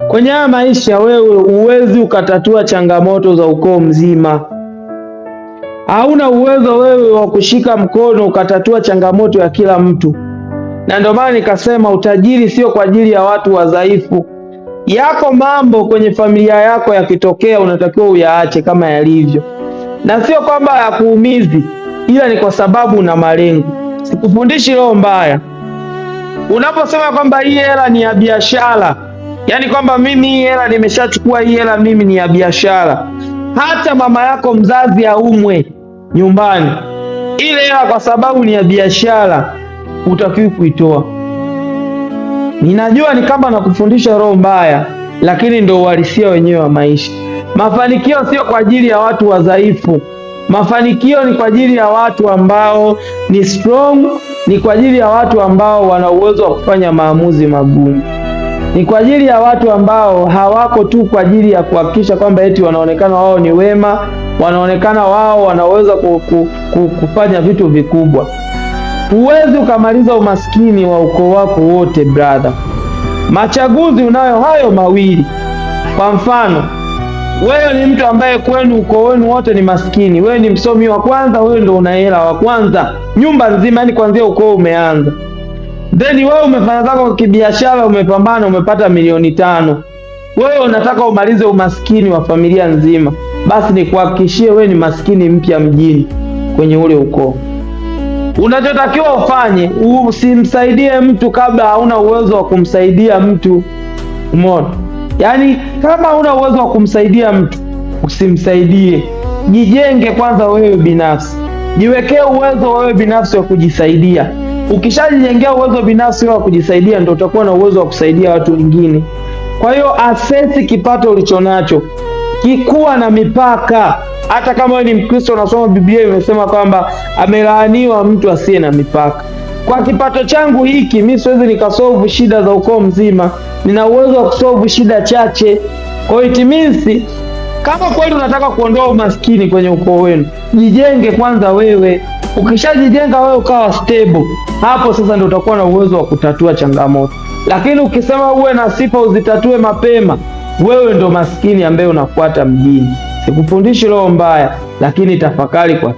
Kwenye haya maisha, wewe huwezi ukatatua changamoto za ukoo mzima. Hauna uwezo wewe wa kushika mkono ukatatua changamoto ya kila mtu, na ndio maana nikasema utajiri sio kwa ajili ya watu wadhaifu. Yako mambo kwenye familia yako yakitokea, unatakiwa uyaache kama yalivyo, na sio kwamba yakuumizi, ila ni kwa sababu una malengo. Sikufundishi roho mbaya. Unaposema kwamba hii hela ni ya biashara, yaani kwamba mimi hii hela nimeshachukua, hii hela mimi ni ya biashara, hata mama yako mzazi aumwe nyumbani, ile hela kwa sababu ni ya biashara hutakiwi kuitoa. Ninajua ni kama nakufundisha roho mbaya, lakini ndio uhalisia wenyewe wa maisha. Mafanikio sio kwa ajili ya watu wadhaifu. Mafanikio ni kwa ajili ya watu ambao ni strong, ni kwa ajili ya watu ambao wana uwezo wa kufanya maamuzi magumu. Ni kwa ajili ya watu ambao hawako tu kwa ajili ya kuhakikisha kwamba eti wanaonekana wao ni wema, wanaonekana wao wanaweza kufanya vitu vikubwa. Huwezi ukamaliza umaskini wa ukoo wako wote brother. Machaguzi unayo hayo mawili. Kwa mfano, wewe ni mtu ambaye kwenu ukoo wenu wote ni maskini, wewe ni msomi wa kwanza, wewe ndio una hela wa kwanza nyumba nzima, yani kuanzia ukoo umeanza. Then wewe umefanya zako kibiashara, umepambana, umepata milioni 5. Wewe unataka umalize umaskini wa familia nzima, basi nikuhakikishie wewe ni maskini mpya mjini kwenye ule ukoo. Unachotakiwa ufanye, usimsaidie mtu kabla hauna uwezo wa kumsaidia mtu. Umeona? Yaani kama hauna uwezo wa kumsaidia mtu, usimsaidie. Jijenge kwanza wewe binafsi. Jiwekee uwezo wewe binafsi wa kujisaidia. Ukishajijengea uwezo binafsi wa kujisaidia, ndio utakuwa na uwezo wa kusaidia watu wengine. Kwa hiyo asesi kipato ulichonacho, kikuwa na mipaka. Hata kama wewe ni Mkristo unasoma Biblia, imesema kwamba amelaaniwa mtu asiye na mipaka. Kwa kipato changu hiki, mimi siwezi nikasolve shida za ukoo mzima. Nina uwezo wa kusolve shida chache. Kwa hiyo it means kama kweli unataka kuondoa umaskini kwenye ukoo wenu, jijenge kwanza wewe. Ukishajijenga wewe ukawa stable, hapo sasa ndio utakuwa na uwezo wa kutatua changamoto. Lakini ukisema uwe na sifa uzitatue mapema, wewe ndo maskini ambaye unafuata mjini. Sikufundishi roho mbaya, lakini tafakari kwa